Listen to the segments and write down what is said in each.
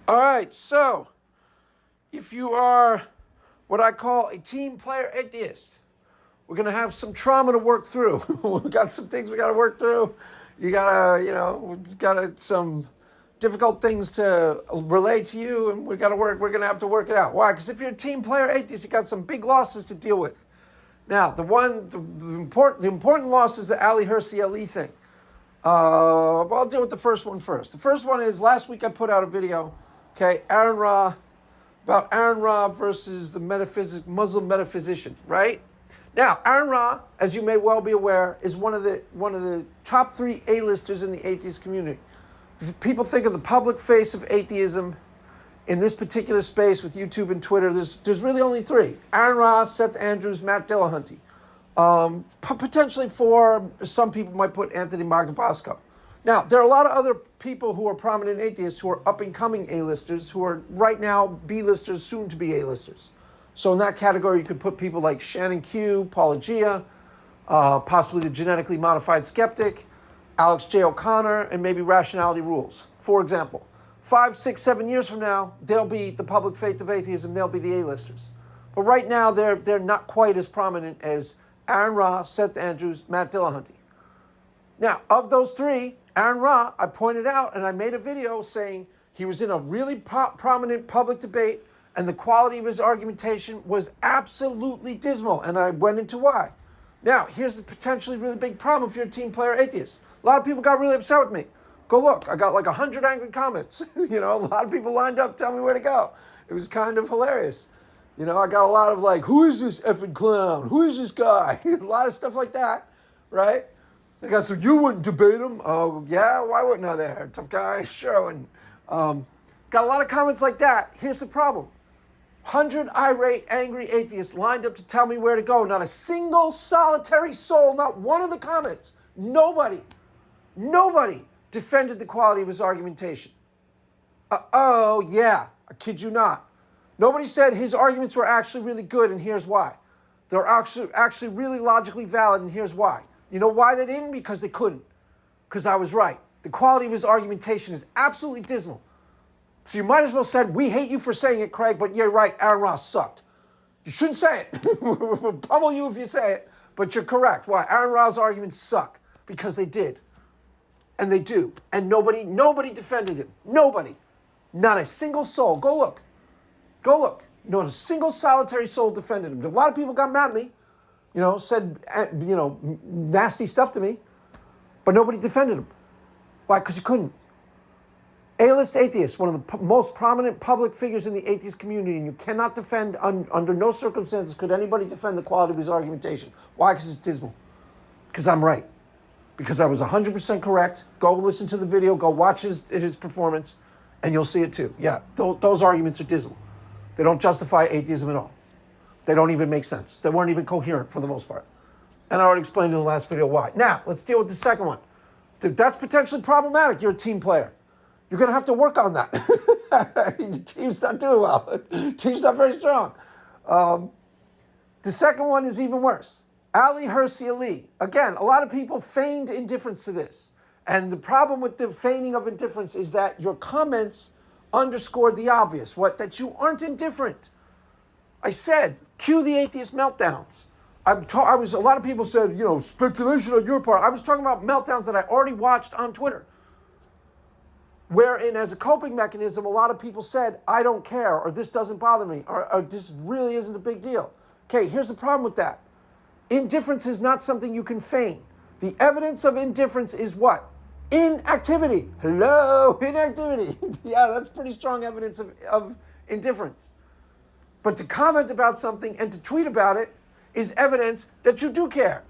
All right, so if you are what I call a team player atheist, we're going to have some trauma to work through. We've got some things we got to work through. You got to, we've got some difficult things to relate to you, and we're going to have to work it out. Why? Because if you're a team player atheist, you got some big losses to deal with. Now, the important loss is the Ali Hery thing. I'll deal with the first one first. The first one is last week I put out a video, okay, about Ayaan Ra versus the Muslim metaphysician, right? Now, Ayaan Ra, as you may well be aware, is one of the top 3 A-listers in the atheist community. If people think of the public face of atheism in this particular space with YouTube and Twitter, there's really only 3. Ayaan Ra, Seth Andrews, Matt Dillahunty. Potentially 4, some people might put Anthony Magbosco. Now, there are a lot of other people who are prominent atheists who are up-and-coming A-listers, who are right now B-listers, soon to be A-listers. So in that category, you could put people like Shannon Q, Paula Gia, possibly the genetically modified skeptic, Alex J. O'Connor, and maybe Rationality Rules. For example, 5, 6, 7 years from now, they'll be the public faith of atheism, they'll be the A-listers. But right now, they're not quite as prominent as Ayaan Ra, Seth Andrews, Matt Dillahunty. Now, of those 3, Ayaan Ra, I pointed out, and I made a video saying he was in a really prominent public debate, and the quality of his argumentation was absolutely dismal, and I went into why. Now, here's the potentially really big problem if you're a team player atheist. A lot of people got really upset with me. Go look, I got like 100 angry comments. A lot of people lined up telling me where to go. It was kind of hilarious. I got a lot of like, who is this effing clown? Who is this guy? A lot of stuff like that, right? I got some, you wouldn't debate him? Oh, yeah, why wouldn't I there? Tough guy, sure. And got a lot of comments like that. Here's the problem. 100 irate, angry atheists lined up to tell me where to go. Not a single solitary soul, not one of the comments. Nobody defended the quality of his argumentation. Yeah, I kid you not. Nobody said his arguments were actually really good, and here's why. They're actually really logically valid, and here's why. You know why they didn't? Because they couldn't. Because I was right. The quality of his argumentation is absolutely dismal. So you might as well said, we hate you for saying it, Craig, but you're right, Ayaan Ra sucked. You shouldn't say it. We'll pummel you if you say it, but you're correct. Why? Ayaan Ra's arguments suck. Because they did. And they do. And nobody defended him. Nobody. Not a single soul. Go look. Not a single solitary soul defended him. A lot of people got mad at me, said, nasty stuff to me, but nobody defended him. Why? Because you couldn't. A-list atheist, one of the most prominent public figures in the atheist community, and you cannot defend, under no circumstances could anybody defend the quality of his argumentation. Why? Because it's dismal. Because I'm right. Because I was 100% correct. Go listen to the video, go watch his performance, and you'll see it too. Yeah, those arguments are dismal. They don't justify atheism at all. They don't even make sense. They weren't even coherent for the most part. And I already explained in the last video why. Now, let's deal with the second one. That's potentially problematic. You're a team player. You're going to have to work on that. Your team's not doing well. Team's not very strong. The second one is even worse. Ali Hery. Again, a lot of people feigned indifference to this. And the problem with the feigning of indifference is that your comments underscored the obvious, that you aren't indifferent. I said, cue the atheist meltdowns. A lot of people said, speculation on your part. I was talking about meltdowns that I already watched on Twitter. Wherein, as a coping mechanism, a lot of people said, I don't care, or this doesn't bother me, or this really isn't a big deal. Okay, here's the problem with that. Indifference is not something you can feign. The evidence of indifference is what? Inactivity. Hello, inactivity. Yeah, that's pretty strong evidence of indifference. But to comment about something and to tweet about it is evidence that you do care.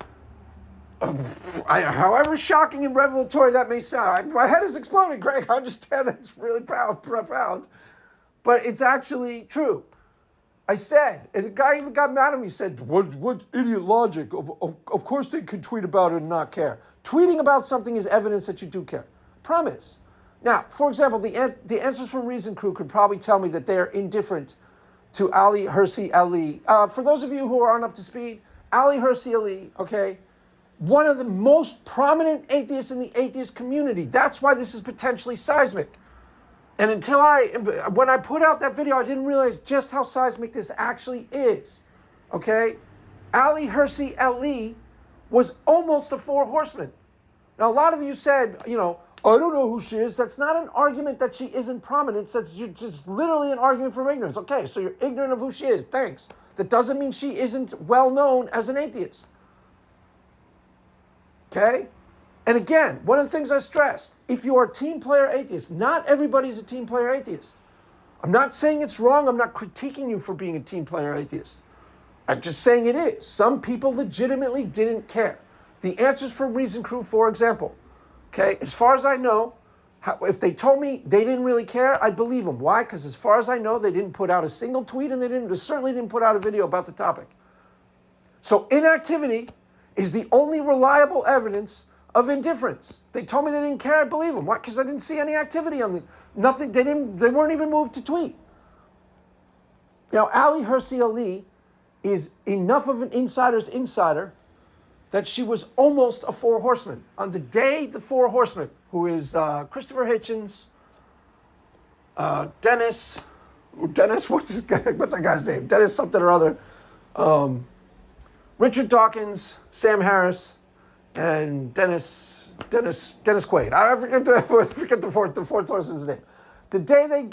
However shocking and revelatory that may sound. My head is exploding, Greg. I understand that's really profound. But it's actually true. I said, and the guy even got mad at me, said, what idiot logic? Of course they could tweet about it and not care. Tweeting about something is evidence that you do care. Promise. Now, for example, the Answers from Reason crew could probably tell me that they're indifferent to Ali Hery. For those of you who aren't up to speed, Ali Hery, okay, one of the most prominent atheists in the atheist community. That's why this is potentially seismic. And when I put out that video, I didn't realize just how seismic this actually is. Okay? Ali Hery was almost a four horseman. Now, a lot of you said, I don't know who she is. That's not an argument that she isn't prominent. That's just literally an argument from ignorance. Okay, so you're ignorant of who she is. Thanks. That doesn't mean she isn't well known as an atheist. Okay? And again, one of the things I stressed, if you are a team player atheist, not everybody's a team player atheist. I'm not saying it's wrong. I'm not critiquing you for being a team player atheist. I'm just saying it is. Some people legitimately didn't care. The Answers for Reason crew, for example. Okay, as far as I know, if they told me they didn't really care, I'd believe them. Why? Because as far as I know, they didn't put out a single tweet and they certainly didn't put out a video about the topic. So inactivity is the only reliable evidence of indifference. They told me they didn't care, I believe them. Why? Because I didn't see any activity on nothing. They weren't even moved to tweet. Now, Ali Hery is enough of an insider's insider that she was almost a four horseman. On the day the four horsemen, who is Christopher Hitchens, Dennis, what's that guy's name? Dennis something or other. Richard Dawkins, Sam Harris, and Dennis Quaid. I forget the fourth horseman's name. The day they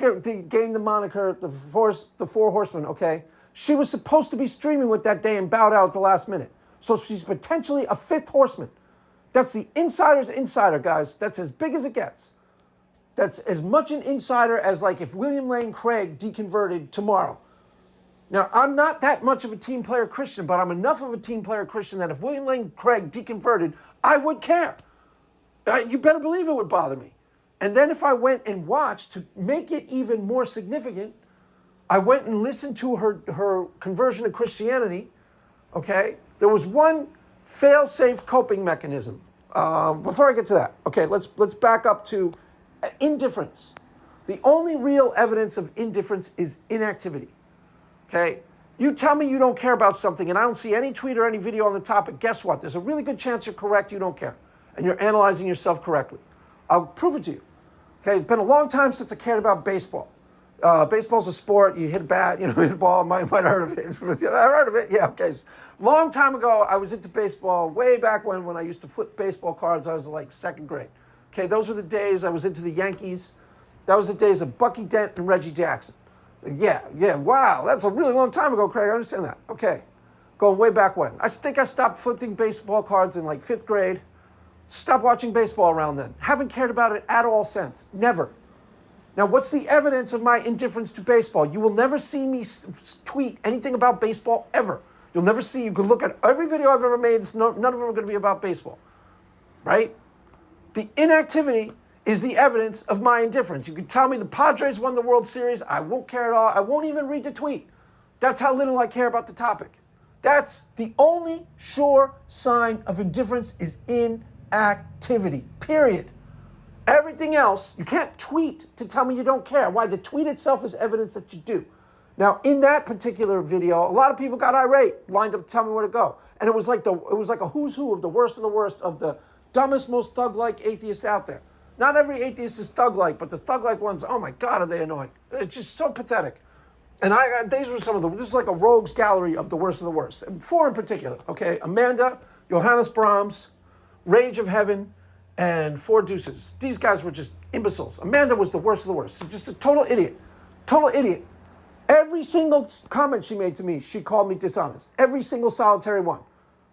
gained the moniker, the Four Horsemen, okay, she was supposed to be streaming with that day and bowed out at the last minute. So she's potentially a fifth horseman. That's the insider's insider, guys. That's as big as it gets. That's as much an insider as like if William Lane Craig deconverted tomorrow. Now, I'm not that much of a team player Christian, but I'm enough of a team player Christian that if William Lane Craig deconverted, I would care. You better believe it would bother me. And then if I went and watched, to make it even more significant, I went and listened to her conversion to Christianity, okay? There was one fail-safe coping mechanism. Before I get to that, okay, let's back up to indifference. The only real evidence of indifference is inactivity. Okay, you tell me you don't care about something and I don't see any tweet or any video on the topic, guess what? There's a really good chance you're correct, you don't care. And you're analyzing yourself correctly. I'll prove it to you. Okay, it's been a long time since I cared about baseball. Baseball's a sport, you hit a bat, hit a ball, might have heard of it. I heard of it, yeah, okay. Long time ago, I was into baseball, way back when I used to flip baseball cards, I was like second grade. Okay, those were the days I was into the Yankees. That was the days of Bucky Dent and Reggie Jackson. Yeah, wow, that's a really long time ago, Craig, I understand that. Okay, going way back when. I think I stopped flipping baseball cards in like fifth grade. Stopped watching baseball around then. Haven't cared about it at all since, never. Now, what's the evidence of my indifference to baseball? You will never see me tweet anything about baseball ever. You'll never see, you can look at every video I've ever made, none of them are going to be about baseball, right? The inactivity is the evidence of my indifference. You can tell me the Padres won the World Series. I won't care at all. I won't even read the tweet. That's how little I care about the topic. That's the only sure sign of indifference is inactivity, period. Everything else, you can't tweet to tell me you don't care. Why? The tweet itself is evidence that you do. Now, in that particular video, a lot of people got irate, lined up to tell me where to go. And it was like a who's who of the worst of the dumbest, most thug-like atheists out there. Not every atheist is thug-like, but the thug-like ones, oh my God, are they annoying. It's just so pathetic. And these were some of them. This is like a rogues gallery of the worst. And four in particular, okay? Amanda, Johannes Brahms, Rage of Heaven, and Four Deuces. These guys were just imbeciles. Amanda was the worst of the worst. Just a total idiot. Total idiot. Every single comment she made to me, she called me dishonest. Every single solitary one.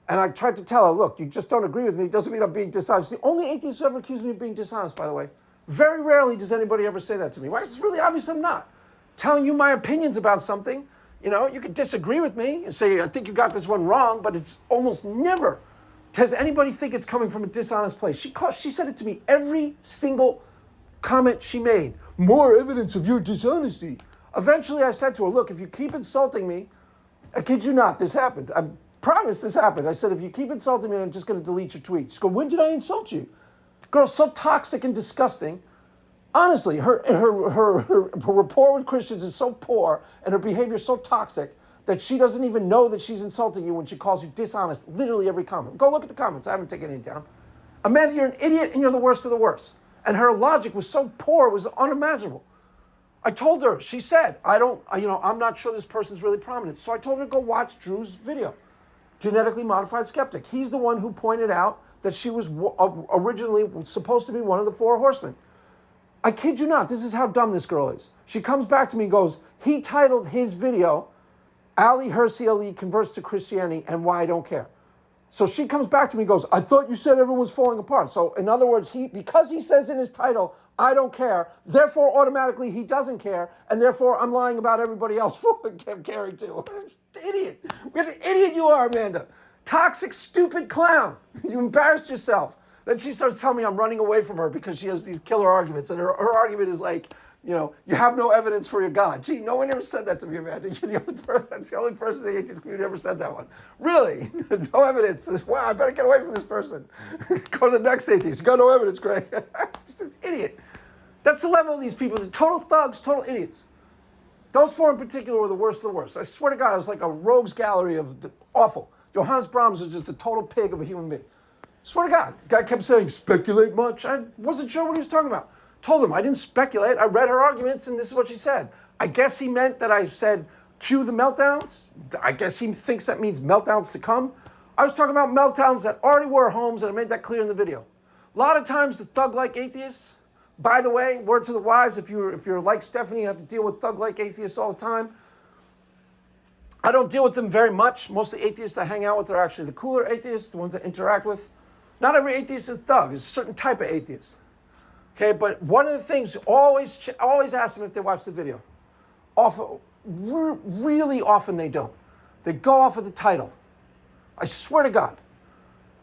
And I tried to tell her, look, you just don't agree with me. It doesn't mean I'm being dishonest. The only atheist who ever accused me of being dishonest, by the way. Very rarely does anybody ever say that to me. Why? It's really obvious I'm not. Telling you my opinions about something, you could disagree with me and say, I think you got this one wrong, but it's almost never does anybody think it's coming from a dishonest place. She said it to me every single comment she made. More evidence of your dishonesty. Eventually I said to her, look, if you keep insulting me, I kid you not, this happened. I promise this happened. I said, if you keep insulting me, I'm just going to delete your tweets. She goes, when did I insult you? Girl's so toxic and disgusting. Honestly, her rapport with Christians is so poor and her behavior so toxic that she doesn't even know that she's insulting you when she calls you dishonest. Literally every comment. Go look at the comments. I haven't taken any down. Amanda, you're an idiot and you're the worst of the worst. And her logic was so poor, it was unimaginable. I told her, she said, I'm not sure this person's really prominent. So I told her to go watch Drew's video, Genetically Modified Skeptic. He's the one who pointed out that she was originally supposed to be one of the 4 horsemen. I kid you not, this is how dumb this girl is. She comes back to me and goes, he titled his video, Ali Hery Converts to Christianity and Why I Don't Care. So she comes back to me and goes, I thought you said everyone was falling apart. So in other words, because he says in his title, I don't care, therefore automatically he doesn't care, and therefore I'm lying about everybody else caring too. Idiot. What an idiot you are, Amanda. Toxic, stupid clown. You embarrassed yourself. Then she starts telling me I'm running away from her because she has these killer arguments. And her argument is like, you have no evidence for your God. Gee, no one ever said that to me, Amanda. You're the only person, that's the only person in the atheist community who ever said that one. Really? No evidence. Wow, I better get away from this person. Go to the next atheist. You got no evidence, Greg. Just an idiot. That's the level of these people. They're total thugs, total idiots. Those 4 in particular were the worst of the worst. I swear to God, it was like a rogues gallery of the awful. Johannes Brahms was just a total pig of a human being. Swear to God. Guy kept saying, speculate much. I wasn't sure what he was talking about. Told him I didn't speculate. I read her arguments, and this is what she said. I guess he meant that I said, cue the meltdowns. I guess he thinks that means meltdowns to come. I was talking about meltdowns that already were homes, and I made that clear in the video. A lot of times, the thug-like atheists, by the way, word to the wise, if you're like Stephanie, you have to deal with thug-like atheists all the time. I don't deal with them very much. Most of the atheists I hang out with are actually the cooler atheists, the ones I interact with. Not every atheist is a thug. There's a certain type of atheist. Okay, but one of the things, always ask them if they watch the video. Really often they don't. They go off of the title. I swear to God.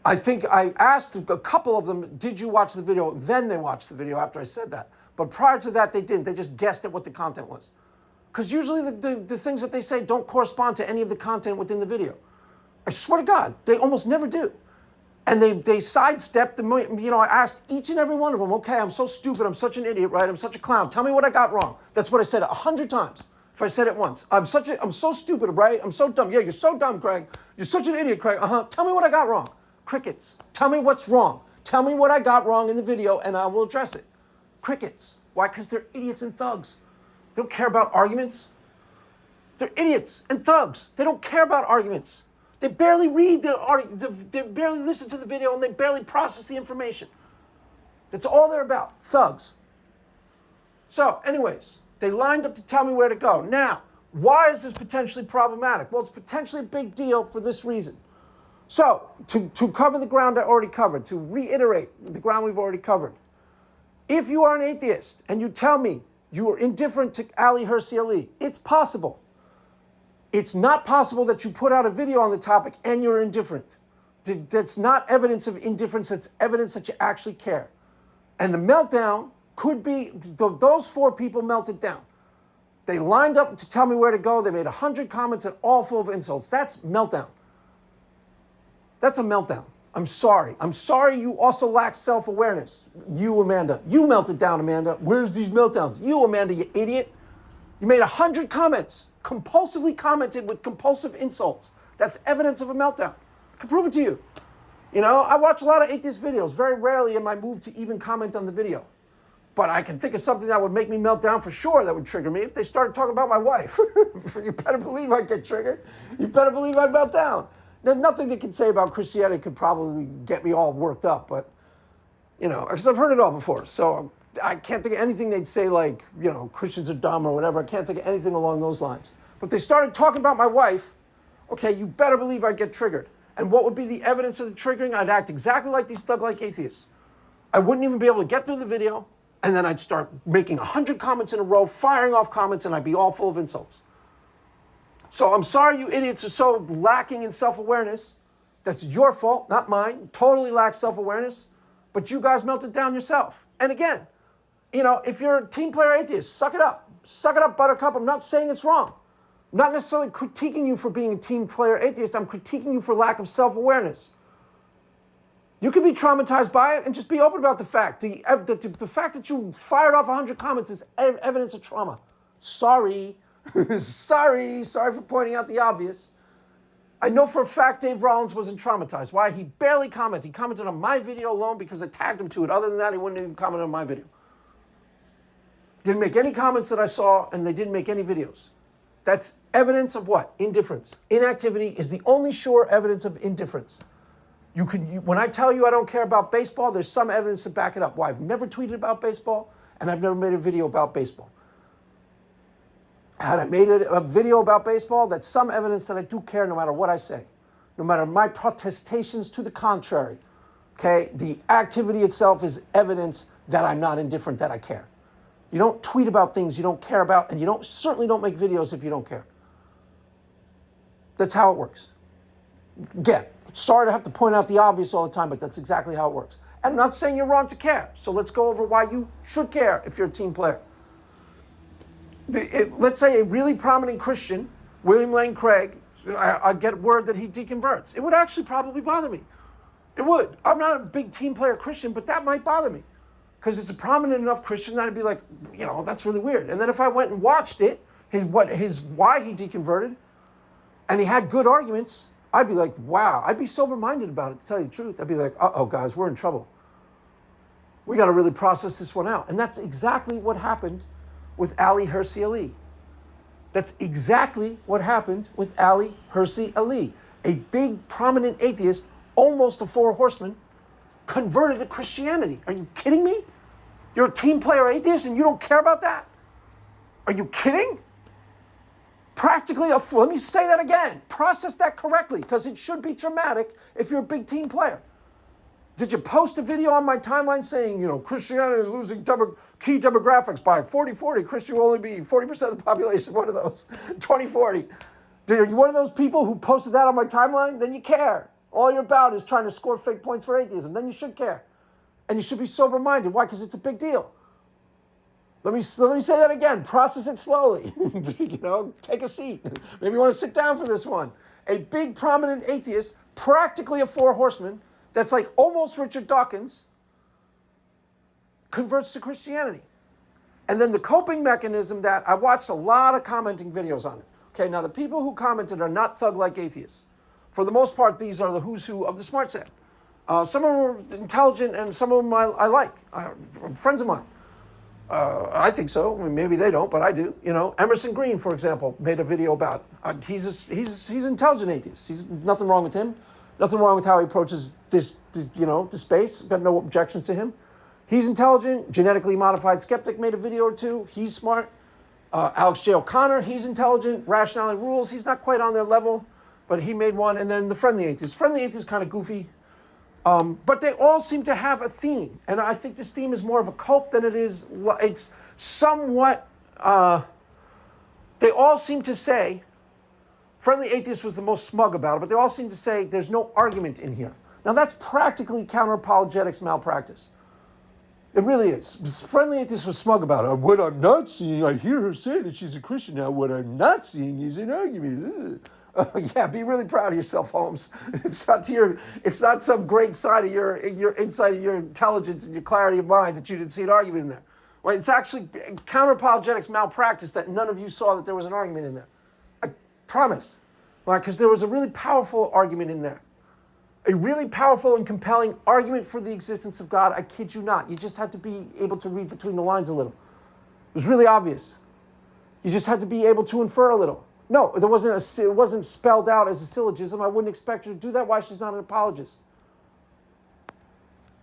I think I asked a couple of them, did you watch the video? Then they watched the video after I said that. But prior to that, they didn't. They just guessed at what the content was. Because usually the things that they say don't correspond to any of the content within the video. I swear to God, they almost never do. And they sidestepped the, I asked each and every one of them, okay, I'm so stupid, I'm such an idiot, right? I'm such a clown. Tell me what I got wrong. That's what I said 100 times. If I said it once, I'm so stupid, right? I'm so dumb. Yeah, you're so dumb, Craig. You're such an idiot, Craig. Tell me what I got wrong. Crickets. Tell me what's wrong. Tell me what I got wrong in the video and I will address it. Crickets. Why? Because they're idiots and thugs. They don't care about arguments. They're idiots and thugs. They don't care about arguments. They barely read they barely listen to the video and they barely process the information. That's all they're about. Thugs. So, anyways, they lined up to tell me where to go. Now, why is this potentially problematic? Well, it's potentially a big deal for this reason. So, to cover the ground I already covered, to reiterate the ground we've already covered, if you are an atheist and you tell me you are indifferent to Ali Hery, it's possible. It's not possible that you put out a video on the topic and you're indifferent. That's not evidence of indifference, that's evidence that you actually care. And the meltdown could be, those 4 people melted down. They lined up to tell me where to go. They made 100 comments and all full of insults. That's meltdown. That's a meltdown. I'm sorry. I'm sorry you also lack self-awareness. You, Amanda. You melted down, Amanda. Where's these meltdowns? You, Amanda, you idiot. You made 100 comments. Compulsively commented with compulsive insults. That's evidence of a meltdown. I can prove it to you. I watch a lot of atheist videos. Very rarely am I moved to even comment on the video. But I can think of something that would make me melt down for sure, that would trigger me. If they started talking about my wife, you better believe I'd get triggered. You better believe I'd melt down. There's nothing they can say about Christianity could probably get me all worked up, but, because I've heard it all before. So I can't think of anything they'd say like, Christians are dumb or whatever. I can't think of anything along those lines. But they started talking about my wife, okay, you better believe I'd get triggered. And what would be the evidence of the triggering? I'd act exactly like these thug-like atheists. I wouldn't even be able to get through the video, and then I'd start making 100 comments in a row, firing off comments, and I'd be all full of insults. So I'm sorry you idiots are so lacking in self-awareness. That's your fault, not mine. Totally lack self-awareness. But you guys melted down yourself. And again, if you're a team player atheist, suck it up. Suck it up, buttercup. I'm not saying it's wrong. I'm not necessarily critiquing you for being a team player atheist. I'm critiquing you for lack of self-awareness. You can be traumatized by it and just be open about the fact. The fact that you fired off 100 comments is evidence of trauma. Sorry. Sorry for pointing out the obvious. I know for a fact Dave Rollins wasn't traumatized. Why? He barely commented. He commented on my video alone because I tagged him to it. Other than that, he wouldn't even comment on my video. Didn't make any comments that I saw, and they didn't make any videos. That's evidence of what? Indifference. Inactivity is the only sure evidence of indifference. When I tell you I don't care about baseball, there's some evidence to back it up. Why? I've never tweeted about baseball, and I've never made a video about baseball. Had I made a video about baseball, that's some evidence that I do care no matter what I say. No matter my protestations to the contrary. Okay? The activity itself is evidence that I'm not indifferent, that I care. You don't tweet about things you don't care about, and you certainly don't make videos if you don't care. That's how it works. Again, sorry to have to point out the obvious all the time, but that's exactly how it works. And I'm not saying you're wrong to care. So let's go over why you should care if you're a team player. Let's say a really prominent Christian, William Lane Craig, I get word that he deconverts. It would actually probably bother me. It would. I'm not a big team player Christian, but that might bother me. Because it's a prominent enough Christian that I'd be like, that's really weird. And then if I went and watched it, why he deconverted, and he had good arguments, I'd be like, wow. I'd be sober-minded about it, to tell you the truth. I'd be like, uh-oh, guys, we're in trouble. We got to really process this one out. And that's exactly what happened with Ali Hery. That's exactly what happened with Ali Hery. A big, prominent atheist, almost a four horseman, converted to Christianity. Are you kidding me? You're a team player atheist and you don't care about that? Are you kidding? Practically let me say that again. Process that correctly, because it should be traumatic if you're a big team player. Did you post a video on my timeline saying, Christianity is losing key demographics by 40-40? Christian will only be 40% of the population, one of those, 2040. Are you one of those people who posted that on my timeline? Then you care. All you're about is trying to score fake points for atheism. Then you should care. And you should be sober-minded. Why? Because it's a big deal. Let me say that again. Process it slowly. Take a seat. Maybe you want to sit down for this one. A big, prominent atheist, practically a four horseman, that's like almost Richard Dawkins, converts to Christianity. And then the coping mechanism that I watched a lot of commenting videos on it. Okay, now the people who commented are not thug-like atheists. For the most part, these are the who's who of the smart set. Some of them are intelligent, and some of them I like. Friends of mine. I think so. I mean, maybe they don't, but I do. Emerson Green, for example, made a video about it. He's an intelligent atheist. He's nothing wrong with him. Nothing wrong with how he approaches this space. Got no objections to him. He's intelligent. Genetically modified skeptic made a video or two. He's smart. Alex J. O'Connor, he's intelligent. Rationality Rules, he's not quite on their level, but he made one. And then the Friendly Atheist. Friendly Atheist is kind of goofy. But they all seem to have a theme. And I think this theme is more of a cult than it's somewhat, they all seem to say, Friendly Atheist was the most smug about it, but they all seem to say there's no argument in here. Now that's practically counter-apologetics malpractice. It really is. Friendly Atheist was smug about it. What I'm not seeing, I hear her say that she's a Christian now. What I'm not seeing is an argument. Yeah, be really proud of yourself, Holmes. It's not some great side of your insight of your intelligence and your clarity of mind that you didn't see an argument in there. Right? It's actually counter-apologetics malpractice that none of you saw that there was an argument in there. I promise. Right? Because there was a really powerful argument in there. A really powerful and compelling argument for the existence of God. I kid you not. You just had to be able to read between the lines a little. It was really obvious. You just had to be able to infer a little. No, it wasn't spelled out as a syllogism. I wouldn't expect her to do that. Why? She's not an apologist.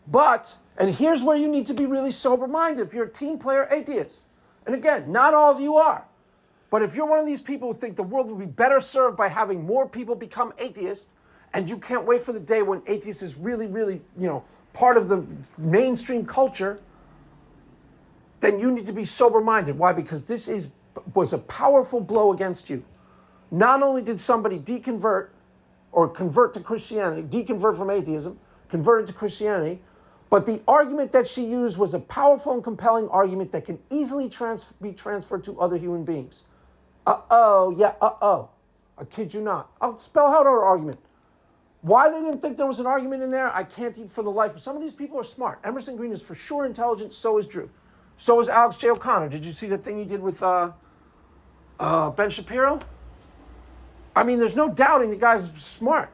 But, and here's where you need to be really sober-minded if you're a team player atheist. And again, not all of you are. But if you're one of these people who think the world would be better served by having more people become atheists, and you can't wait for the day when atheist is really, really, part of the mainstream culture, then you need to be sober-minded. Why? Because this was a powerful blow against you. Not only did somebody deconvert or convert to Christianity, deconvert from atheism, converted to Christianity, but the argument that she used was a powerful and compelling argument that can easily be transferred to other human beings. I kid you not. I'll spell out our argument. Why they didn't think there was an argument in there, I can't eat for the life of. Some of these people are smart. Emerson Green is for sure intelligent, so is Drew. So is Alex J. O'Connor. Did you see the thing he did with Ben Shapiro? I mean, there's no doubting the guy's smart.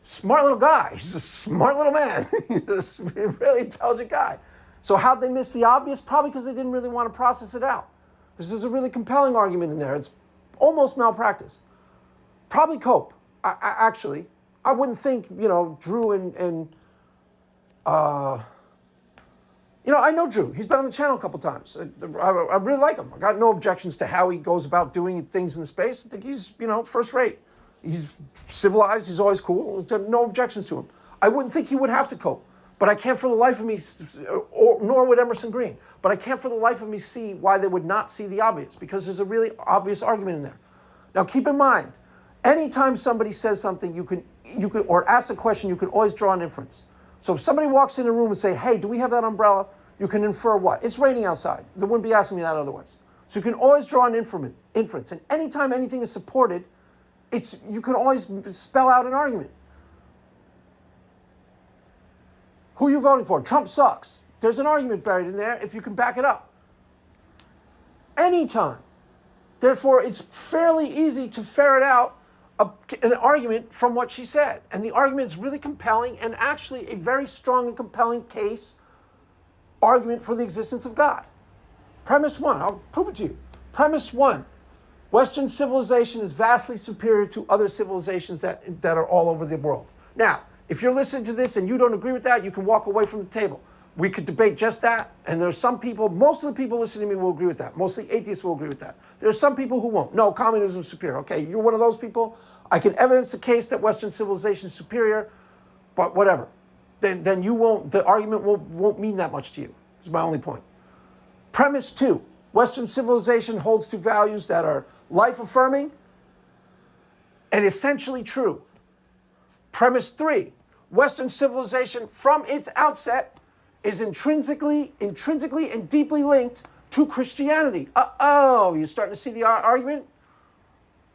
Smart little guy. He's a smart little man. He's a really intelligent guy. So how'd they miss the obvious? Probably because they didn't really want to process it out. Because there's a really compelling argument in there. It's almost malpractice. Probably Cope. I wouldn't think, Drew and I know Drew. He's been on the channel a couple times. I really like him. I got no objections to how he goes about doing things in the space. I think he's, first rate. He's civilized. He's always cool. No objections to him. I wouldn't think he would have to cope. But I can't for the life of me, nor would Emerson Green, but I can't for the life of me see why they would not see the obvious, because there's a really obvious argument in there. Now keep in mind, anytime somebody says something, you can, or asks a question, you can always draw an inference. So if somebody walks in the room and say, hey, do we have that umbrella? You can infer what? It's raining outside. They wouldn't be asking me that otherwise. So you can always draw an inference. And anytime anything is supported, you can always spell out an argument. Who are you voting for? Trump sucks. There's an argument buried in there if you can back it up. Anytime. Therefore, it's fairly easy to ferret out an argument from what she said. And the argument is really compelling and actually a very strong and compelling argument for the existence of God. Premise one, I'll prove it to you. Premise one, Western civilization is vastly superior to other civilizations that are all over the world. Now, if you're listening to this and you don't agree with that, you can walk away from the table. We could debate just that, and there's some people, most of the people listening to me will agree with that. Mostly atheists will agree with that. There's some people who won't. No, communism is superior. Okay, you're one of those people. I can evidence the case that Western civilization is superior, but whatever. Then you won't, the argument won't mean that much to you, is my only point. Premise two, Western civilization holds to values that are life-affirming and essentially true. Premise three, Western civilization from its outset is intrinsically and deeply linked to Christianity. You're starting to see the argument?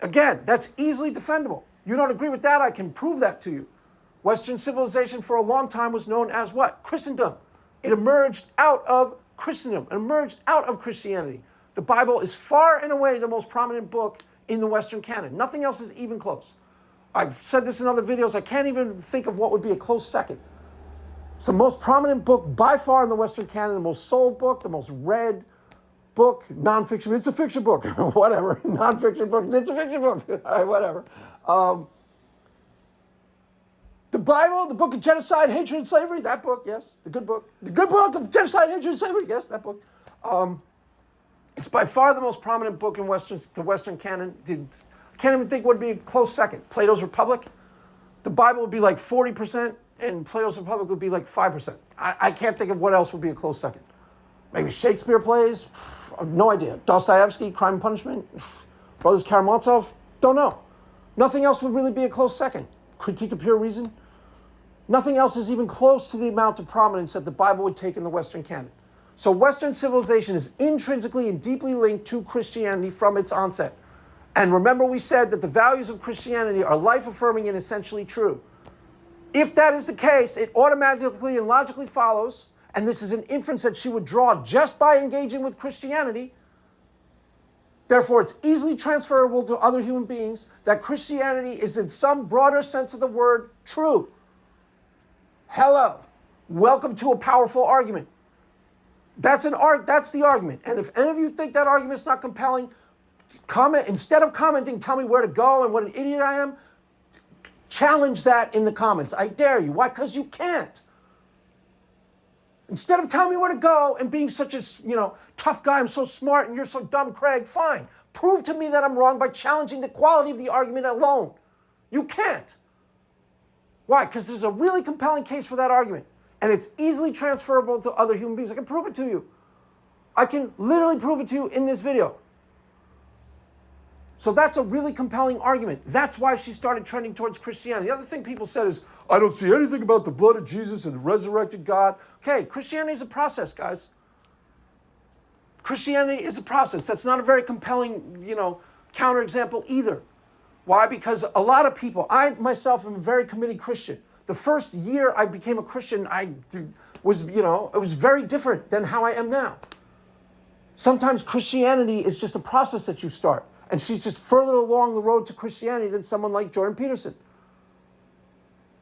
Again, that's easily defendable. You don't agree with that? I can prove that to you. Western civilization for a long time was known as what? Christendom. It emerged out of Christendom. It emerged out of Christianity. The Bible is far and away the most prominent book in the Western canon. Nothing else is even close. I've said this in other videos. I can't even think of what would be a close second. It's the most prominent book by far in the Western canon, the most sold book, the most read book, nonfiction. It's a fiction book, whatever. Nonfiction book, it's a fiction book, all right, whatever. The Bible, the book of genocide, hatred, and slavery, that book, yes. The good book. The good book of genocide, hatred, and slavery, yes, that book. It's by far the most prominent book in the Western canon. I can't even think what would be a close second. Plato's Republic, the Bible would be like 40%, and Plato's Republic would be like 5%. I can't think of what else would be a close second. Maybe Shakespeare plays, no idea. Dostoevsky, Crime and Punishment, Brothers Karamazov, don't know. Nothing else would really be a close second. Critique of Pure Reason, nothing else is even close to the amount of prominence that the Bible would take in the Western canon. So Western civilization is intrinsically and deeply linked to Christianity from its onset. And remember we said that the values of Christianity are life-affirming and essentially true. If that is the case, it automatically and logically follows, and this is an inference that she would draw just by engaging with Christianity, therefore it's easily transferable to other human beings, that Christianity is in some broader sense of the word true. Hello. Welcome to a powerful argument. That's the argument. And if any of you think that argument's not compelling, comment. Instead of commenting, tell me where to go and what an idiot I am. Challenge that in the comments. I dare you. Why? Because you can't. Instead of telling me where to go and being such a, tough guy, I'm so smart and you're so dumb, Craig, fine. Prove to me that I'm wrong by challenging the quality of the argument alone. You can't. Why? Because there's a really compelling case for that argument. And it's easily transferable to other human beings. I can prove it to you. I can literally prove it to you in this video. So that's a really compelling argument. That's why she started trending towards Christianity. The other thing people said is, I don't see anything about the blood of Jesus and the resurrected God. Okay, Christianity is a process, guys. Christianity is a process. That's not a very compelling, counterexample either. Why? Because a lot of people, I myself am a very committed Christian. The first year I became a Christian, it was very different than how I am now. Sometimes Christianity is just a process that you start. And she's just further along the road to Christianity than someone like Jordan Peterson.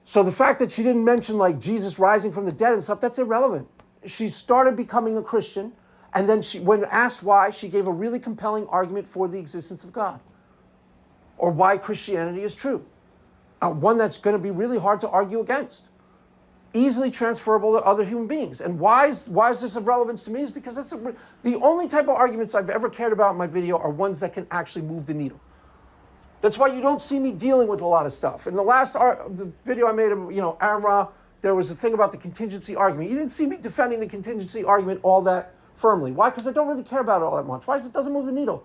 So the fact that she didn't mention like Jesus rising from the dead and stuff, that's irrelevant. she started becoming a Christian, and then when asked why, she gave a really compelling argument for the existence of God, or why Christianity is true. One that's going to be really hard to argue against. Easily transferable to other human beings. And why is this of relevance to me? Is because that's the only type of arguments I've ever cared about in my video are ones that can actually move the needle. That's why you don't see me dealing with a lot of stuff. In the last the video I made of, Ayaan, there was a thing about the contingency argument. You didn't see me defending the contingency argument all that firmly. Why? Because I don't really care about it all that much. Why? Because it doesn't move the needle.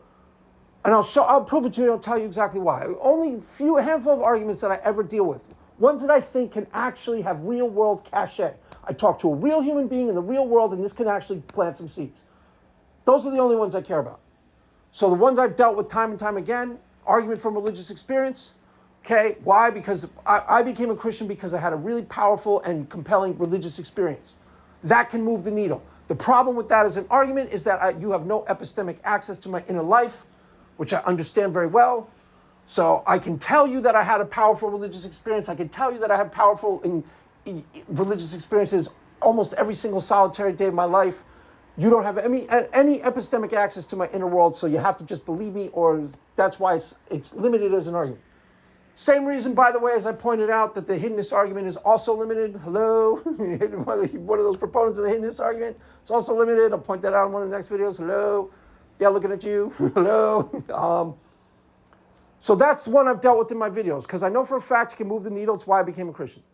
And I'll prove it to you, and I'll tell you exactly why. Only a handful of arguments that I ever deal with. Ones that I think can actually have real world cachet. I talk to a real human being in the real world, and this can actually plant some seeds. Those are the only ones I care about. So the ones I've dealt with time and time again, argument from religious experience. Okay, why? Because I became a Christian because I had a really powerful and compelling religious experience. That can move the needle. The problem with that as an argument is that you have no epistemic access to my inner life, which I understand very well. So I can tell you that I had a powerful religious experience. I can tell you that I had powerful religious experiences almost every single solitary day of my life. You don't have any epistemic access to my inner world, so you have to just believe me, or that's why it's limited as an argument. Same reason, by the way, as I pointed out, that the hiddenness argument is also limited. Hello? One of those proponents of the hiddenness argument. It's also limited. I'll point that out in one of the next videos. Hello? Yeah, looking at you. Hello? So that's one I've dealt with in my videos, because I know for a fact it can move the needle. It's why I became a Christian.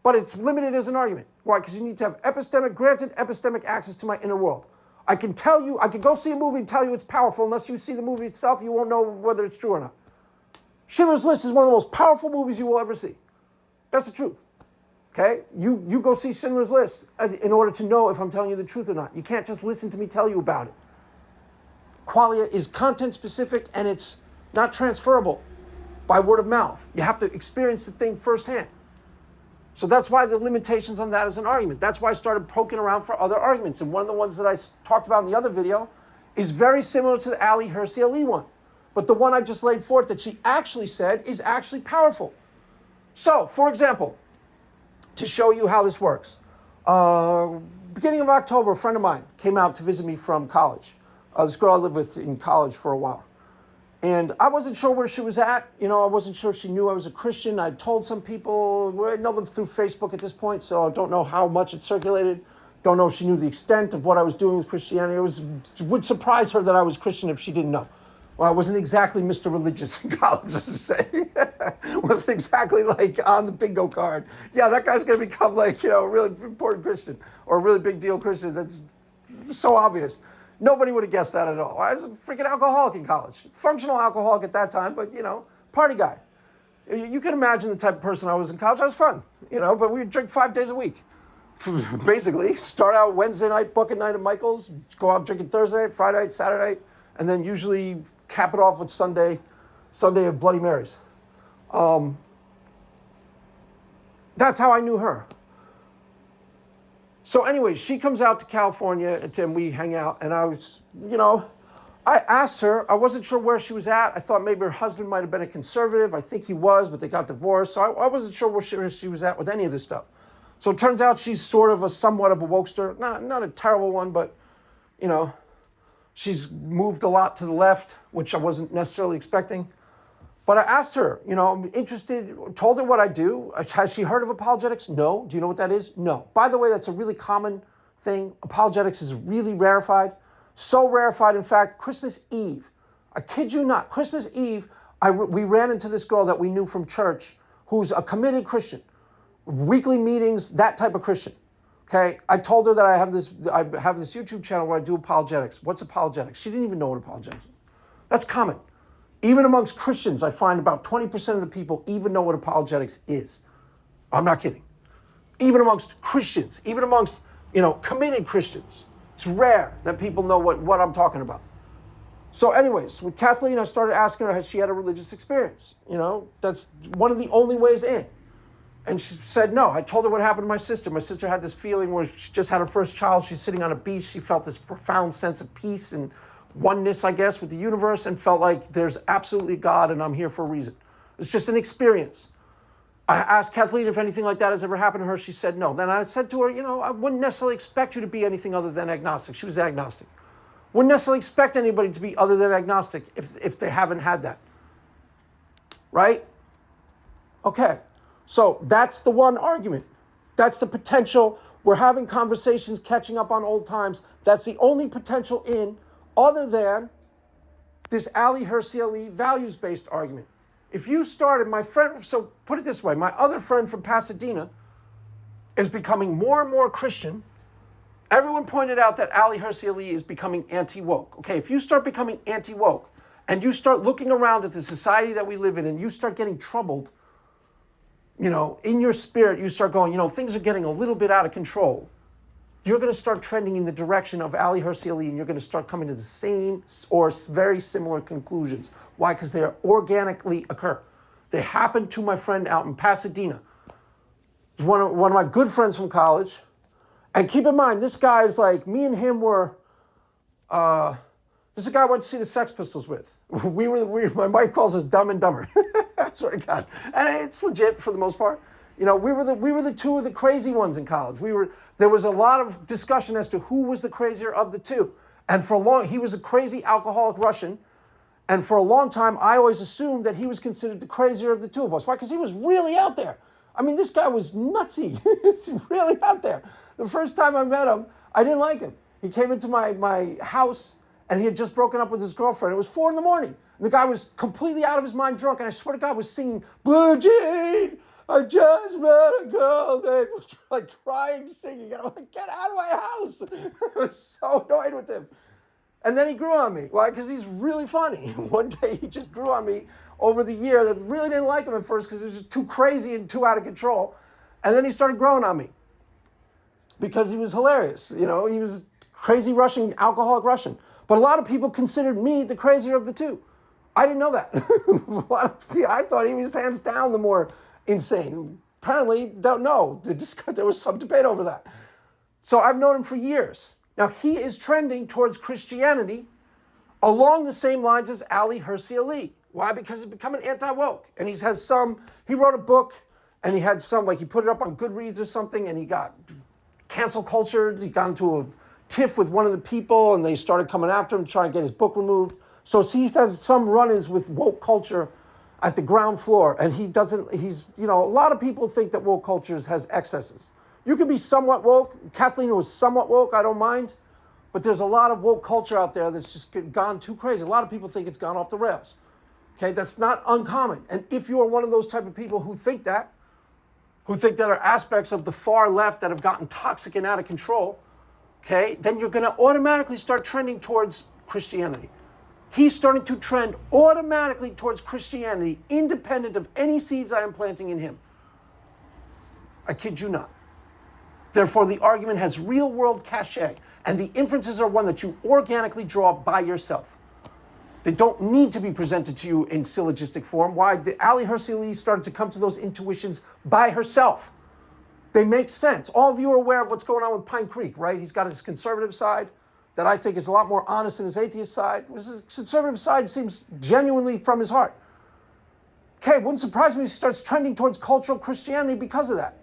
But it's limited as an argument. Why? Because you need to have granted epistemic access to my inner world. I can tell you, I can go see a movie and tell you it's powerful. Unless you see the movie itself, you won't know whether it's true or not. Schindler's List is one of the most powerful movies you will ever see. That's the truth. Okay? You go see Schindler's List in order to know if I'm telling you the truth or not. You can't just listen to me tell you about it. Qualia is content specific, and it's not transferable by word of mouth. You have to experience the thing firsthand. So that's why the limitations on that is an argument. That's why I started poking around for other arguments. And one of the ones that I talked about in the other video is very similar to the Ali Hery one. But the one I just laid forth that she actually said is actually powerful. So, for example, to show you how this works, beginning of October, a friend of mine came out to visit me from college. This girl I lived with in college for a while. And I wasn't sure where she was at. I wasn't sure if she knew I was a Christian. I told some people, I know them through Facebook at this point, so I don't know how much it circulated. Don't know if she knew the extent of what I was doing with Christianity. It would surprise her that I was Christian if she didn't know. Well, I wasn't exactly Mr. Religious in college, let's just say. Wasn't exactly like on the bingo card. Yeah, that guy's going to become like, a really important Christian or a really big deal Christian. That's so obvious. Nobody would have guessed that at all. I was a freaking alcoholic in college. Functional alcoholic at that time, but, party guy. You can imagine the type of person I was in college. I was fun, but we would drink 5 days a week. Basically, start out Wednesday night, bucket night at Michael's, go out drinking Thursday night, Friday night, Saturday night, and then usually cap it off with Sunday of Bloody Marys. That's how I knew her. So anyway, she comes out to California and we hang out, and I was, I asked her, I wasn't sure where she was at. I thought maybe her husband might have been a conservative. I think he was, but they got divorced. So I wasn't sure where she was at with any of this stuff. So it turns out she's sort of somewhat of a wokester. Not a terrible one, but, she's moved a lot to the left, which I wasn't necessarily expecting. But I asked her, I'm interested, told her what I do. Has she heard of apologetics? No. Do you know what that is? No. By the way, that's a really common thing. Apologetics is really rarefied. So rarefied, in fact, Christmas Eve. I kid you not. Christmas Eve, we ran into this girl that we knew from church who's a committed Christian. Weekly meetings, that type of Christian. Okay? I told her that I have this YouTube channel where I do apologetics. What's apologetics? She didn't even know what apologetics is. That's common. Even amongst Christians, I find about 20% of the people even know what apologetics is. I'm not kidding. Even amongst Christians, even amongst, committed Christians, it's rare that people know what I'm talking about. So anyways, with Kathleen, I started asking her, has she had a religious experience? That's one of the only ways in. And she said no. I told her what happened to my sister. My sister had this feeling where she just had her first child. She's sitting on a beach. She felt this profound sense of peace and oneness, I guess, with the universe, and felt like there's absolutely God and I'm here for a reason. It's just an experience. I asked Kathleen if anything like that has ever happened to her. She said no. Then I said to her, I wouldn't necessarily expect you to be anything other than agnostic. She was agnostic. Wouldn't necessarily expect anybody to be other than agnostic if they haven't had that. Right? Okay. So that's the one argument. That's the potential. We're having conversations, catching up on old times. That's the only potential in other than this Ali Hery values-based argument. If you started, my friend, so put it this way, my other friend from Pasadena is becoming more and more Christian. Everyone pointed out that Ali Hery is becoming anti-woke. Okay, if you start becoming anti-woke and you start looking around at the society that we live in and you start getting troubled, in your spirit, you start going, things are getting a little bit out of control. You're going to start trending in the direction of Ali Hery, and you're going to start coming to the same or very similar conclusions. Why? Because they organically occur. They happened to my friend out in Pasadena. One of my good friends from college. And keep in mind, this guy's like, me and him were, this is a guy I went to see the Sex Pistols with. My wife calls us Dumb and Dumber. I swear to God. And it's legit for the most part. We were the two of the crazy ones in college. There was a lot of discussion as to who was the crazier of the two. And he was a crazy alcoholic Russian. And for a long time, I always assumed that he was considered the crazier of the two of us. Why? Because he was really out there. I mean, this guy was nutsy. Really out there. The first time I met him, I didn't like him. He came into my house, and he had just broken up with his girlfriend. It was 4 a.m. And the guy was completely out of his mind drunk. And I swear to God, was singing, Blue Jean, I just met a girl. They was like crying, singing. And I'm like, get out of my house. I was so annoyed with him. And then he grew on me. Why? Because he's really funny. One day he just grew on me over the year that really didn't like him at first because he was just too crazy and too out of control. And then he started growing on me because he was hilarious. He was crazy Russian, alcoholic Russian. But a lot of people considered me the crazier of the two. I didn't know that. I thought he was hands down the more insane. Apparently, don't know. There was some debate over that. So I've known him for years. Now, he is trending towards Christianity along the same lines as Ali Hery. Why? Because he's becoming anti-woke. And he wrote a book, and he had he put it up on Goodreads or something, and he got cancel culture. He got into a tiff with one of the people, and they started coming after him, trying to get his book removed. So he has some run-ins with woke culture at the ground floor, and a lot of people think that woke culture has excesses. You can be somewhat woke. Kathleen was somewhat woke, I don't mind. But there's a lot of woke culture out there that's just gone too crazy. A lot of people think it's gone off the rails. Okay, that's not uncommon. And if you are one of those type of people who think there are aspects of the far left that have gotten toxic and out of control, okay, then you're going to automatically start trending towards Christianity. He's starting to trend automatically towards Christianity, independent of any seeds I am planting in him. I kid you not. Therefore, the argument has real-world cachet, and the inferences are one that you organically draw by yourself. They don't need to be presented to you in syllogistic form. Why? Ali Hery started to come to those intuitions by herself. They make sense. All of you are aware of what's going on with Pine Creek, right? He's got his conservative side that I think is a lot more honest than his atheist side. His conservative side seems genuinely from his heart. Okay, it wouldn't surprise me if he starts trending towards cultural Christianity because of that.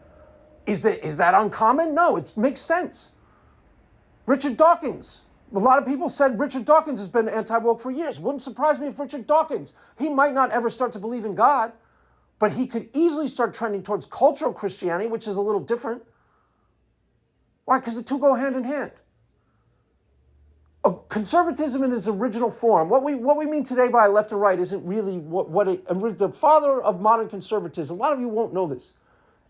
Is that uncommon? No, it makes sense. Richard Dawkins. A lot of people said Richard Dawkins has been anti-woke for years. Wouldn't surprise me if Richard Dawkins, he might not ever start to believe in God, but he could easily start trending towards cultural Christianity, which is a little different. Why? Because the two go hand in hand. Conservatism in its original form, what we mean today by left and right isn't really the father of modern conservatism. A lot of you won't know this.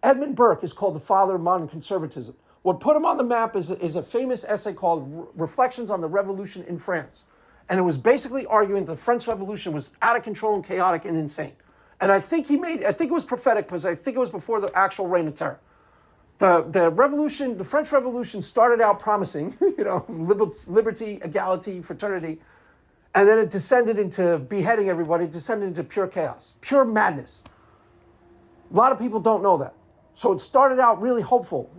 Edmund Burke is called the father of modern conservatism. What put him on the map is a famous essay called Reflections on the Revolution in France. And it was basically arguing that the French Revolution was out of control and chaotic and insane. And I think it was prophetic because I think it was before the actual Reign of Terror. The French Revolution started out promising, liberty, equality, fraternity, and then it descended into beheading everybody, it descended into pure chaos, pure madness. A lot of people don't know that. So it started out really hopeful,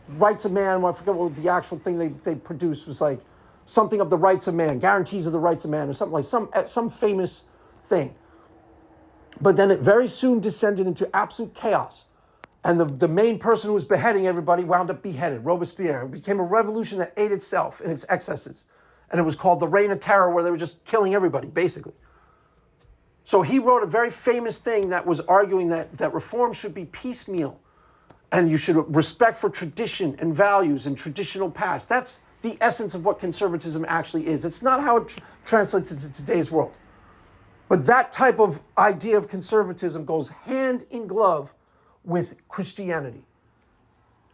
rights of man. I forget what the actual thing they produced was like, something of the rights of man, guarantees of the rights of man, or something like some famous thing. But then it very soon descended into absolute chaos. And the main person who was beheading everybody wound up beheaded, Robespierre. It became a revolution that ate itself in its excesses. And it was called the Reign of Terror, where they were just killing everybody, basically. So he wrote a very famous thing that was arguing that reform should be piecemeal. And you should respect for tradition and values and traditional past. That's the essence of what conservatism actually is. It's not how it translates into today's world. But that type of idea of conservatism goes hand in glove with Christianity.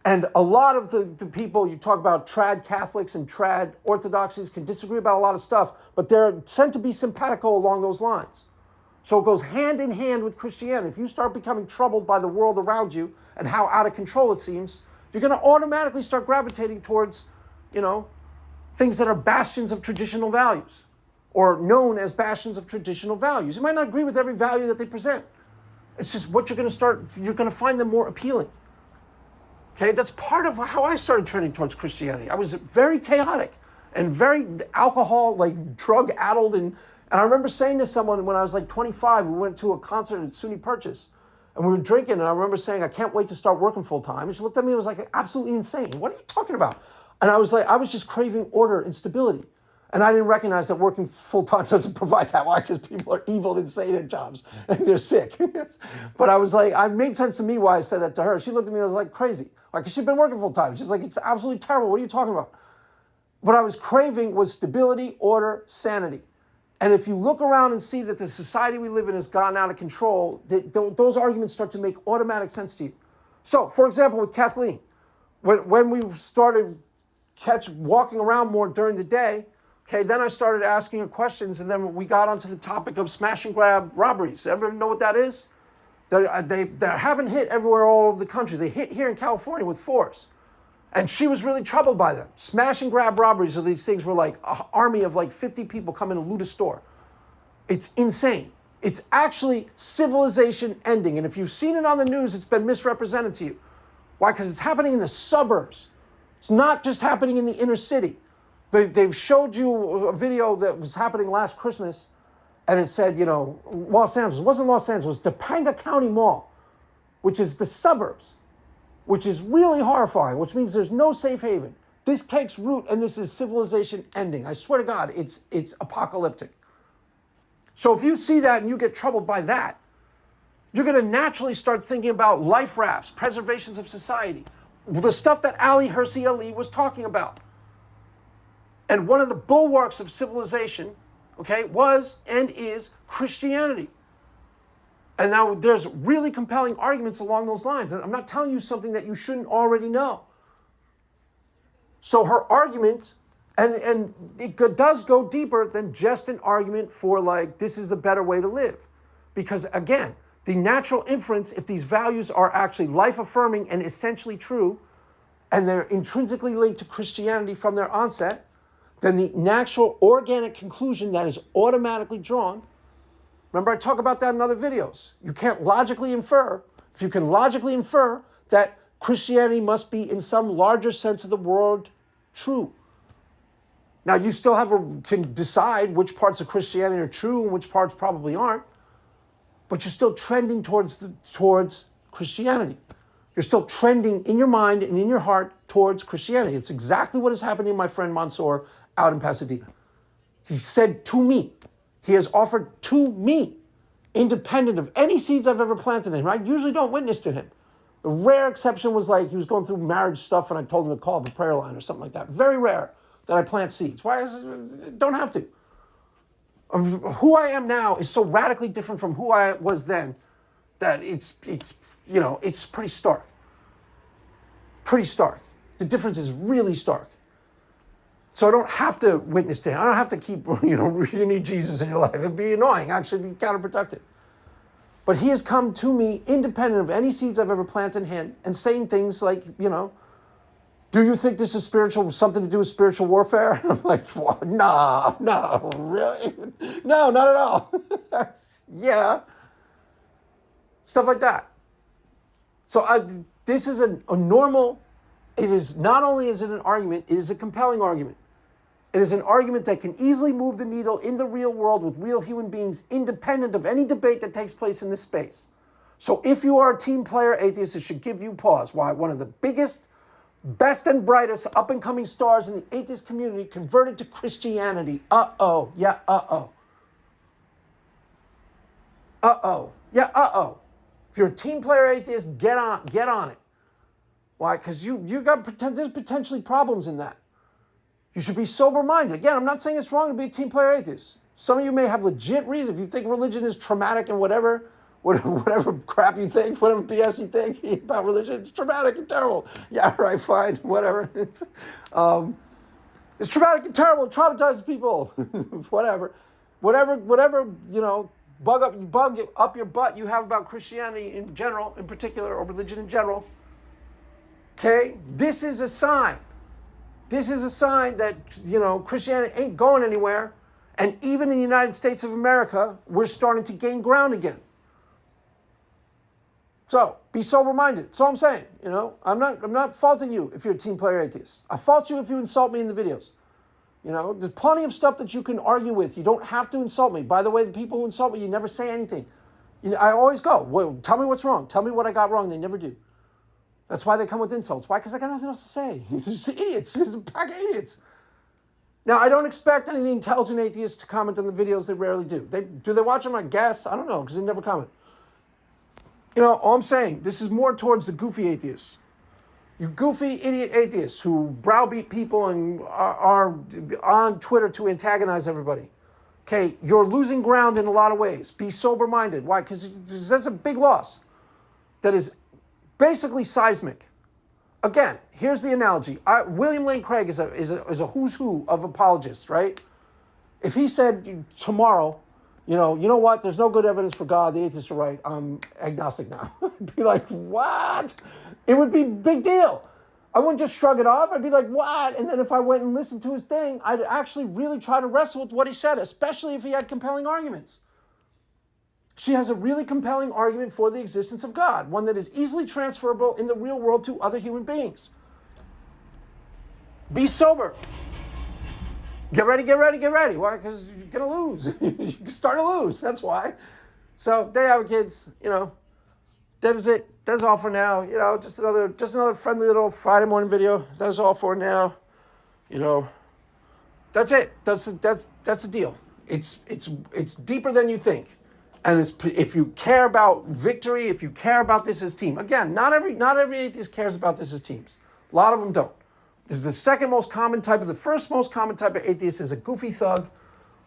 And a lot of the people, you talk about trad Catholics and trad Orthodoxies, can disagree about a lot of stuff, but they're sent to be simpatico along those lines. So it goes hand in hand with Christianity. If you start becoming troubled by the world around you and how out of control it seems, you're going to automatically start gravitating towards, things that are bastions of traditional values, or known as bastions of traditional values. You might not agree with every value that they present. It's just what you're going to find them more appealing. Okay, that's part of how I started turning towards Christianity. I was very chaotic and very alcohol, drug-addled. And I remember saying to someone when I was 25, we went to a concert at SUNY Purchase, and we were drinking, and I remember saying, I can't wait to start working full-time. And she looked at me and was like, absolutely insane. What are you talking about? And I was like, I was just craving order and stability. And I didn't recognize that working full-time doesn't provide that. Why? Because people are evil and insane at jobs, and they're sick. But I was like, it made sense to me why I said that to her. She looked at me and was like, crazy. Like, she'd been working full-time. She's like, it's absolutely terrible. What are you talking about? What I was craving was stability, order, sanity. And if you look around and see that the society we live in has gotten out of control, those arguments start to make automatic sense to you. So, for example, with Kathleen, when we started walking around more during the day, okay, then I started asking her questions, and then we got onto the topic of smash and grab robberies. Everybody know what that is? They haven't hit everywhere all over the country. They hit here in California with force. And she was really troubled by them. Smash and grab robberies are these things where an army of 50 people come in and loot a store. It's insane. It's actually civilization ending. And if you've seen it on the news, it's been misrepresented to you. Why? Because it's happening in the suburbs. It's not just happening in the inner city. They've showed you a video that was happening last Christmas, and it said, Los Angeles. It wasn't Los Angeles. It was Topanga County Mall, which is the suburbs, which is really horrifying, which means there's no safe haven. This takes root, and this is civilization ending. I swear to God, it's apocalyptic. So if you see that and you get troubled by that, you're going to naturally start thinking about life rafts, preservations of society, the stuff that Ali was talking about. And one of the bulwarks of civilization, okay, was and is Christianity. And now there's really compelling arguments along those lines. And I'm not telling you something that you shouldn't already know. So her argument, and it does go deeper than just an argument for this is the better way to live. Because again, the natural inference, if these values are actually life-affirming and essentially true, and they're intrinsically linked to Christianity from their onset, then the natural organic conclusion that is automatically drawn, remember I talk about that in other videos. You can't logically infer. If you can logically infer that Christianity must be in some larger sense of the word true. Now you still can decide which parts of Christianity are true and which parts probably aren't, but you're still trending towards Christianity. You're still trending in your mind and in your heart towards Christianity. It's exactly what is happening to my friend Mansour out in Pasadena. He said to me, he has offered to me, independent of any seeds I've ever planted in him. I usually don't witness to him. The rare exception was he was going through marriage stuff and I told him to call up a prayer line or something like that. Very rare that I plant seeds. Why? Don't have to. Who I am now is so radically different from who I was then that it's pretty stark. Pretty stark. The difference is really stark. So I don't have to witness to him. I don't have to keep, you need Jesus in your life. It'd be annoying, actually be counterproductive. But he has come to me independent of any seeds I've ever planted in him and saying things like, do you think this is something to do with spiritual warfare? I'm like, well, no, really? No, not at all. Yeah. Stuff like that. So this is a normal, it is not only is it an argument, it is a compelling argument. It is an argument that can easily move the needle in the real world with real human beings, independent of any debate that takes place in this space. So if you are a team player atheist, it should give you pause. Why? One of the biggest, best and brightest up-and-coming stars in the atheist community converted to Christianity. Uh-oh. Yeah, uh-oh. Uh-oh. Yeah, uh-oh. If you're a team player atheist, get on it. Why? Because there's potentially problems in that. You should be sober-minded. Again, I'm not saying it's wrong to be a team player atheist. Some of you may have legit reason. If you think religion is traumatic and whatever crap you think, whatever BS you think about religion, it's traumatic and terrible. Yeah, right, fine, whatever. It's traumatic and terrible. It traumatizes people. Whatever, bug up your butt you have about Christianity in general, in particular, or religion in general. Okay, this is a sign. This is a sign that, Christianity ain't going anywhere. And even in the United States of America, we're starting to gain ground again. So, be sober-minded. That's all I'm saying. I'm not faulting you if you're a team player atheist. I fault you if you insult me in the videos. There's plenty of stuff that you can argue with. You don't have to insult me. By the way, the people who insult me, you never say anything. I always go, well, tell me what's wrong. Tell me what I got wrong. They never do. That's why they come with insults. Why? Because I got nothing else to say. It's idiots. It's a pack of idiots. Now, I don't expect any intelligent atheists to comment on the videos. They rarely do. Do they watch them? I guess. I don't know, because they never comment. All I'm saying, this is more towards the goofy atheists. You goofy idiot atheists who browbeat people and are on Twitter to antagonize everybody. Okay, you're losing ground in a lot of ways. Be sober-minded. Why? Because that's a big loss. That is basically seismic. Again, here's the analogy. William Lane Craig is a who's who of apologists, right? If he said tomorrow, you know what? There's no good evidence for God. The atheists are right. I'm agnostic now. I'd be like, what? It would be a big deal. I wouldn't just shrug it off. I'd be like, what? And then if I went and listened to his thing, I'd actually really try to wrestle with what he said, especially if he had compelling arguments. She has a really compelling argument for the existence of God, one that is easily transferable in the real world to other human beings. Be sober. Get ready. Why? Because you're going to lose. You're starting to lose. That's why. So there you have it, kids. That is it. That's all for now. Just another friendly little Friday morning video. That's all for now. That's it. That's the deal. It's deeper than you think. And if you care about victory, if you care about this as team, again, not every atheist cares about this as teams. A lot of them don't. The first most common type of atheist is a goofy thug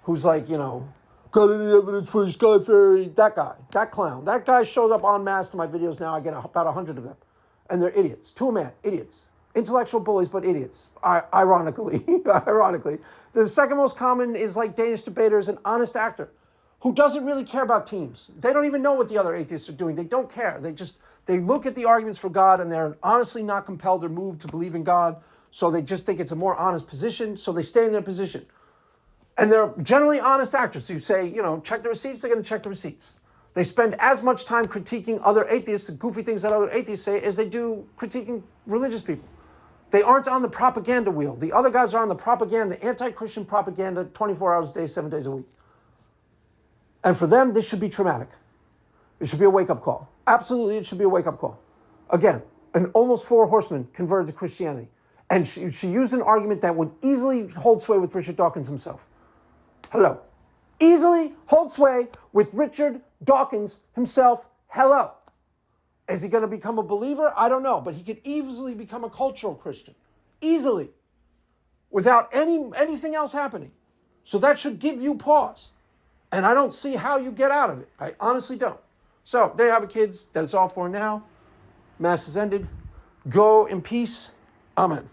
who's like, got any evidence for the sky fairy? That guy, that clown. That guy shows up en masse to my videos now. I get about 100 of them. And they're idiots. To a man, idiots. Intellectual bullies, but idiots. Ironically. The second most common is like Danish debaters, an honest actor who doesn't really care about teams. They don't even know what the other atheists are doing. They don't care. They look at the arguments for God and they're honestly not compelled or moved to believe in God. So they just think it's a more honest position. So they stay in their position. And they're generally honest actors who say, check the receipts, they're going to check the receipts. They spend as much time critiquing other atheists, the goofy things that other atheists say, as they do critiquing religious people. They aren't on the propaganda wheel. The other guys are on the propaganda, anti-Christian propaganda, 24 hours a day, 7 days a week. And for them, this should be traumatic. It should be a wake-up call. Absolutely, it should be a wake-up call. Again, an almost 4 horsemen converted to Christianity. And she used an argument that would easily hold sway with Richard Dawkins himself. Hello. Easily hold sway with Richard Dawkins himself. Hello. Is he going to become a believer? I don't know. But he could easily become a cultural Christian. Easily. Without anything else happening. So that should give you pause. And I don't see how you get out of it. I honestly don't. So there you have it, kids. That is all for now. Mass has ended. Go in peace. Amen.